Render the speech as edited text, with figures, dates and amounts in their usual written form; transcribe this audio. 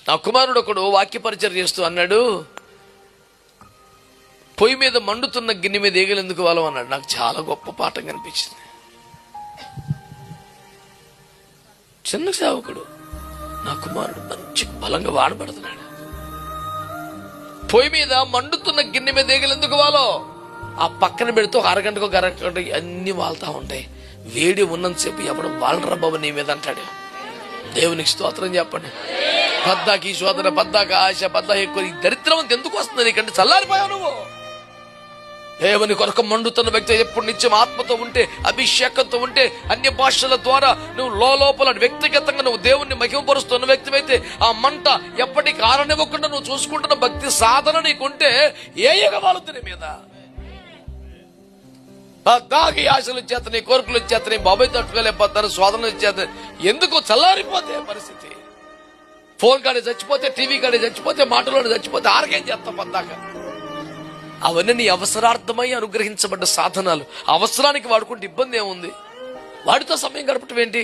నా కుమారుడు ఒకడు వాక్య పరిచయం చేస్తూ అన్నాడు, పొయ్యి మీద మండుతున్న గిన్నె మీద ఈగలు ఎందుకు వాలం అన్నాడు. నాకు చాలా గొప్ప పాఠం కనిపించింది. చిన్న సేవకుడు, నా కుమారుడు మంచి బలంగా వాడబడుతున్నాడు. పొయ్యి మీద మండుతున్న గిన్నె మీద ఈగలు ఎందుకు వాలో, ఆ పక్కన పెడితే ఒక అరగంటకు అన్ని వాళ్తా ఉంటాయి. వేడి ఉన్నంతసేపు ఎవడు వాళ్ళరా బాబు నీ మీద అంటాడు. దేవునికి స్తోత్రం చెప్పండి. పద్దాకి శోధన, పద్దాక ఆశ, పద్దా ఎక్కువ, ఈ దరిద్రం ఎందుకు వస్తుంది నీకంటే? చల్లారిపోయావు నువ్వు. దేవుని కొరకు మండుతున్న వ్యక్తి ఎప్పుడు నిత్యం ఆత్మతో ఉంటే, అభిషేకంతో ఉంటే, అన్య భాషల ద్వారా నువ్వు లోపల వ్యక్తిగతంగా నువ్వు దేవుణ్ణి మహిమపరుస్తున్న వ్యక్తివైతే, ఆ మంట ఎప్పటికీ ఆరనివ్వకుండా నువ్వు చూసుకుంటున్న భక్తి సాధన నీకుంటే ఏ వాలుతుంది మీద. పద్దాకి ఆశలు చేతని, కోరికలు చేతని, బాబాయ్ తట్టుకోలేకపోతారు, శోధనలు చేత ఎందుకు చల్లారిపోతే పరిస్థితి. ఫోన్ కాడే చచ్చిపోతే, టీవీ కాడే చచ్చిపోతే, మాటలోనే చచ్చిపోతే ఆర్కేం చేస్తాం పద్దాక. అవన్నీ నీ అవసరార్థమై అనుగ్రహించబడ్డ సాధనాలు. అవసరానికి వాడుకుంటే ఇబ్బంది ఏముంది? వాడితో సమయం గడపటం ఏంటి?